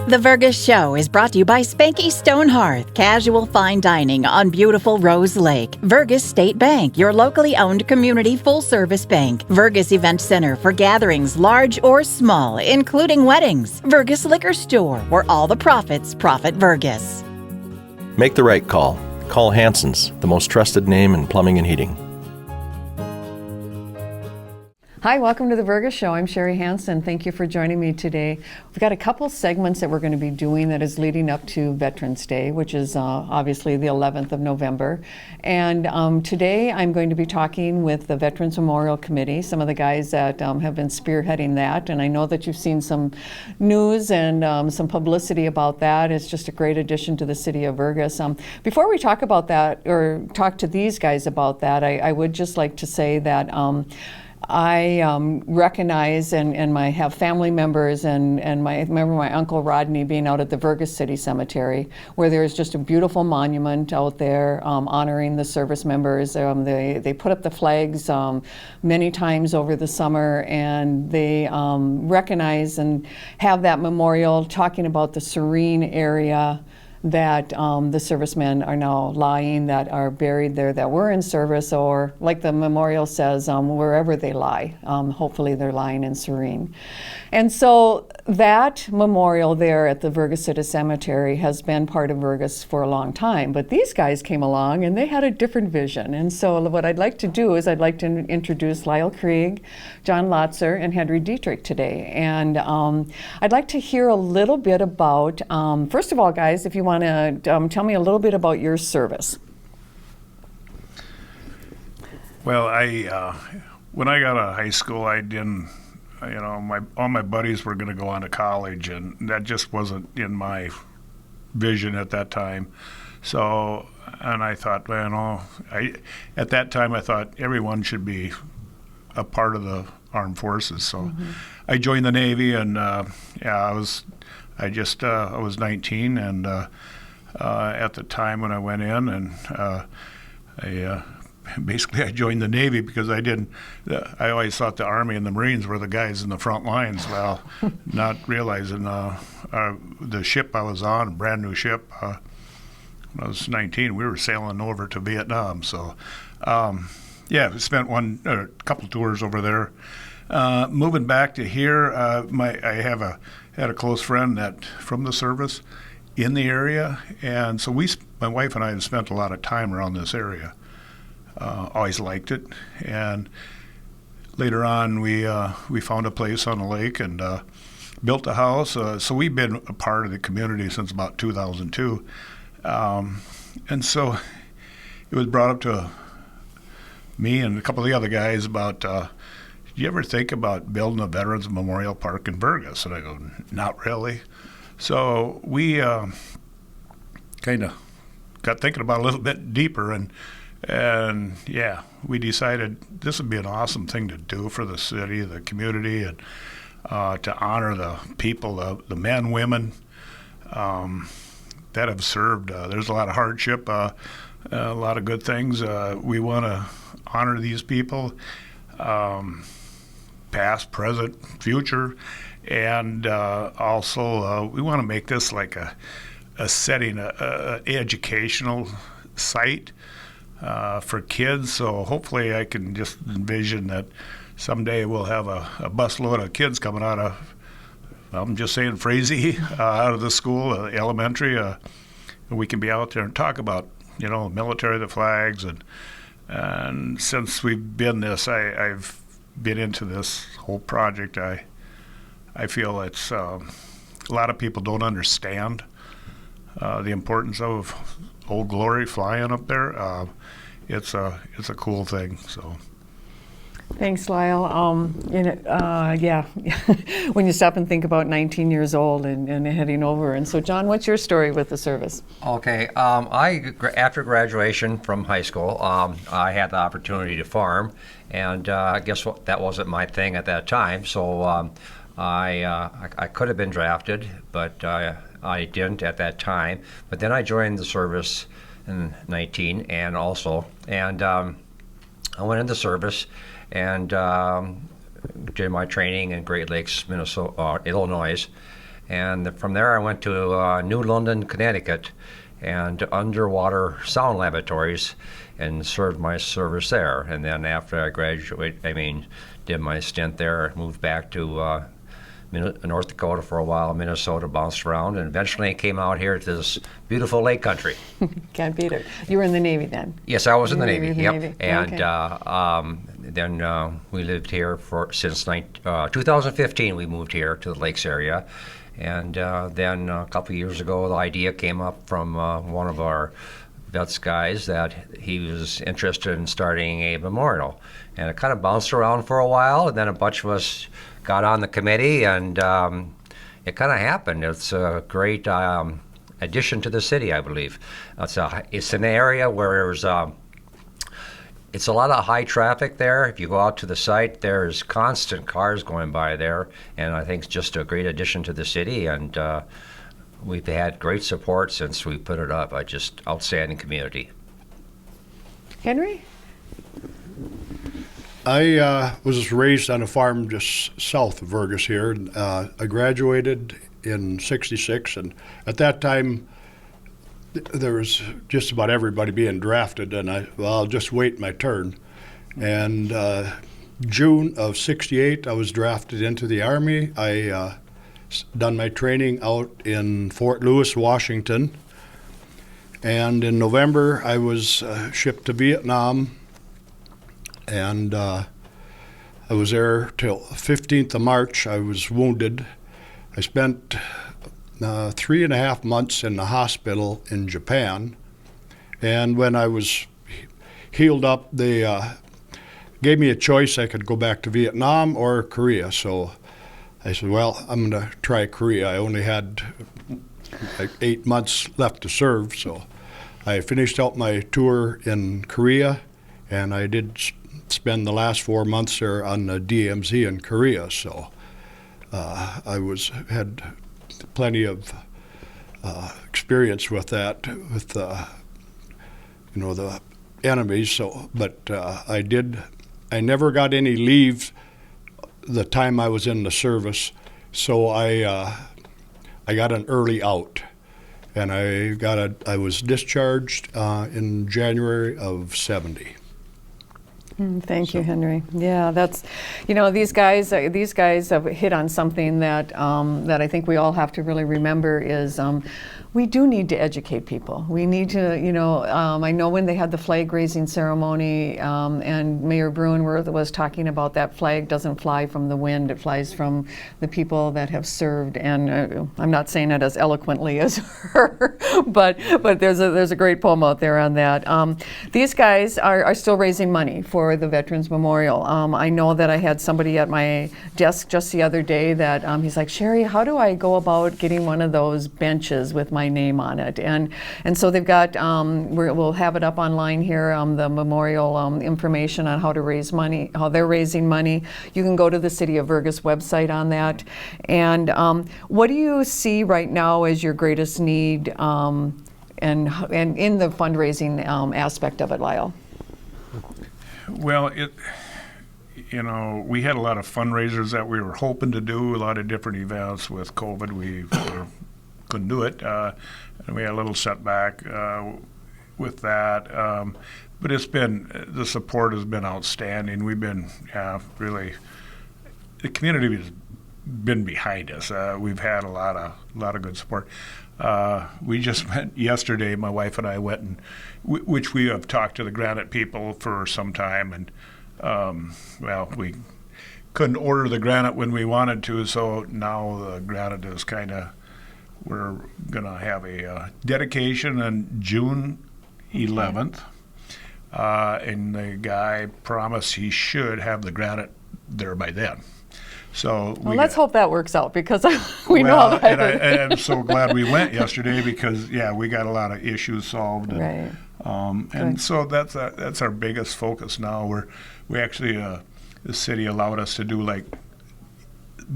The Vergas Show is brought to you by Spanky Stone Hearth, casual fine dining on beautiful Rose Lake. Vergas State Bank, your locally owned community full-service bank. Vergas Event Center for gatherings large or small, including weddings. Vergas Liquor Store, where all the profits profit Vergas. Make the right call. Call Hanson's, the most trusted name in plumbing and heating. Hi, welcome to the Vergas Show. I'm Sherry Hanson. Thank you for joining me today. We've got a couple segments that we're going to be doing that is leading up to Veterans Day, which is obviously the 11th of November. And today I'm going to be talking with the Veterans Memorial Committee, some of the guys that have been spearheading that. And I know that you've seen some news and some publicity about that. It's just a great addition to the city of Vergas. Before we talk about that, or talk to these guys about that, I would just like to say that I recognize and have family members and remember my Uncle Rodney being out at the Vergas City Cemetery, where there's just a beautiful monument out there honoring the service members. They put up the flags many times over the summer, and they recognize and have that memorial talking about the serene area that the servicemen are now lying, that are buried there, that were in service, or like the memorial says, wherever they lie, hopefully they're lying in serene. And so that memorial there at the Vergas City Cemetery has been part of Vergas for a long time, but these guys came along and they had a different vision. And so what I'd like to do is I'd like to introduce LYLE KRIEG, John LOTZER, and Henry DITERICH today. And I'd like to hear a little bit about, first of all, guys, if you want to tell me a little bit about your service. Well, when I got out of high school, I didn't, all my buddies were going to go on to college, and that just wasn't in my vision at that time. So, and I thought, at that time I thought everyone should be a part of the armed forces. So I joined the Navy, and I was 19, and at the time when I went in, and basically I joined the Navy because I always thought the Army and the Marines were the guys in the front lines. Well, not realizing the ship I was on, a brand new ship, when I was 19, we were sailing over to Vietnam. So, we spent a couple tours over there. Moving back to here, I had a close friend that from the service in the area, and so my wife and I have spent a lot of time around this area. Always liked it, and later on we found a place on the lake and built a house. So we've been a part of the community since about 2002, and so it was brought up to me and a couple of the other guys about, did you ever think about building a Veterans Memorial Park in Vergas? And I go, not really. So we kind of got thinking about it a little bit deeper, and we decided this would be an awesome thing to do for the city, the community, and to honor the people, the men, women that have served. There's a lot of hardship, a lot of good things. We want to honor these people, past, present, future, and also we want to make this like a setting, an educational site for kids. So hopefully I can just envision that someday we'll have a busload of kids coming out of, I'm just saying Frazee, out of the school, elementary, and we can be out there and talk about, military, the flags, and since we've been I've been into this whole project, I feel it's a lot of people don't understand the importance of Old Glory flying up there. It's a cool thing. So. Thanks, Lyle. When you stop and think about 19 years old and heading over. And so, John, what's your story with the service? Okay. After graduation from high school, I had the opportunity to farm, and I guess that wasn't my thing at that time. So I could have been drafted, but I didn't at that time. But then I joined the service in 19, and I went into service and did my training in Great Lakes, Illinois, And from there, I went to New London, Connecticut, and underwater sound laboratories, and served my service there. And then after I graduated, did my stint there, moved back to North Dakota for a while, Minnesota, bounced around, and eventually came out here to this beautiful lake country. Can't beat it. You were in the Navy then? Yes, I was in the You were Navy. in the Yep. Navy. And Okay. then we lived here since 2015. We moved here to the lakes area, and then a couple of years ago, the idea came up from one of our vets guys that he was interested in starting a memorial, and it kind of bounced around for a while, and then a bunch of us got on the committee, and it kind of happened. It's a great addition to the city, I believe. It's an area where there's it's a lot of high traffic there. If you go out to the site, there's constant cars going by there, and I think it's just a great addition to the city, and we've had great support since we put it up. Just outstanding community. Henry? I was raised on a farm just south of Vergas here. I graduated in '66, and at that time, there was just about everybody being drafted, and I'll just wait my turn. And June of '68, I was drafted into the Army. I done my training out in Fort Lewis, Washington. And in November, I was shipped to Vietnam, and I was there till 15th of March. I was wounded. I spent 3.5 months in the hospital in Japan, and when I was healed up, they gave me a choice. I could go back to Vietnam or Korea. So I said, well, I'm going to try Korea. I only had like 8 months left to serve, so I finished out my tour in Korea, and I did spend the last 4 months there on the DMZ in Korea. So I had plenty of experience with that, with the enemies. So, but I never got any leave the time I was in the service, so I got an early out, and I was discharged in January of '70. Thank you, Henry. Yeah, that's, these guys have hit on something that that I think we all have to really remember is we do need to educate people. We need to, I know when they had the flag raising ceremony, and Mayor Bruinworth was talking about that flag doesn't fly from the wind, it flies from the people that have served. And I'm not saying it as eloquently as her, but there's a great poem out there on that. These guys are still raising money for the Veterans Memorial. I know that I had somebody at my desk just the other day that he's like, Sherry, how do I go about getting one of those benches with my name on it? And so they've got, we'll have it up online here, the memorial information on how to raise money, how they're raising money. You can go to the City of Vergas website on that. And what do you see right now as your greatest need and in the fundraising aspect of it, Lyle? Well, we had a lot of fundraisers that we were hoping to do, a lot of different events. With COVID, we couldn't do it, and we had a little setback with that. But the support has been outstanding. We've been really, the community has been behind us. We've had a lot of good support. We just went yesterday, my wife and I went, and which we have talked to the granite people for some time, and we couldn't order the granite when we wanted to, so now the granite is we're gonna have a dedication on June 11th, and the guy promised he should have the granite there by then. So let's hope that works out, because we know that. And I'm so glad we went yesterday, because we got a lot of issues solved. And, right. And so that's our biggest focus now. We actually the city allowed us to do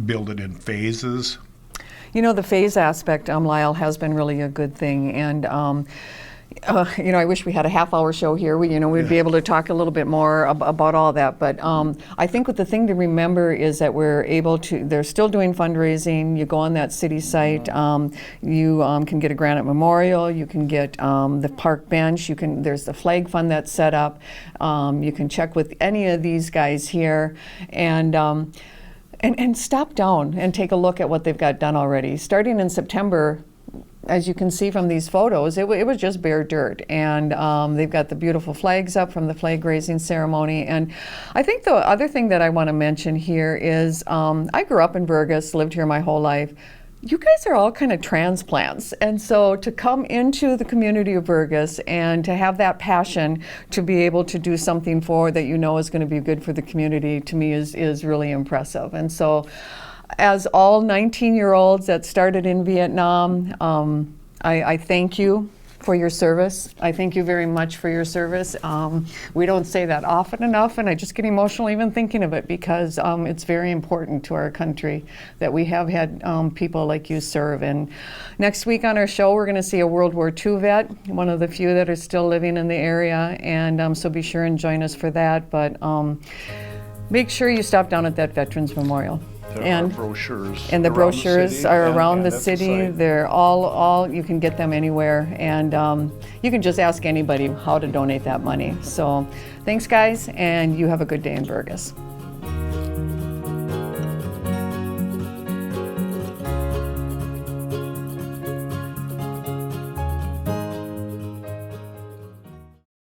build it in phases. The phase aspect, LYLE, has been really a good thing, and I wish we had a half-hour show here. We'd be able to talk a little bit more about all that. But I think what the thing to remember is that they're still doing fundraising. You go on that city site. You can get a granite memorial. You can get the park bench. There's the flag fund that's set up. You can check with any of these guys here. And stop down and take a look at what they've got done already. Starting in September, as you can see from these photos, it was just bare dirt. And they've got the beautiful flags up from the flag raising ceremony. And I think the other thing that I want to mention here is I grew up in Vergas, lived here my whole life. You guys are all kind of transplants. And so to come into the community of Vergas and to have that passion to be able to do something that is going to be good for the community, to me is really impressive. And so as all 19-year-olds that started in Vietnam, I thank you for your service. I thank you very much for your service. We don't say that often enough, and I just get emotional even thinking of it, because it's very important to our country that we have had people like you serve. And next week on our show, we're going to see a World War II vet, one of the few that are still living in the area, and so be sure and join us for that. But make sure you stop down at that Veterans Memorial. There are brochures. And the brochures are around the at city. site. They're all, you can get them anywhere. And you can just ask anybody how to donate that money. So thanks, guys, and you have a good day in Vergas.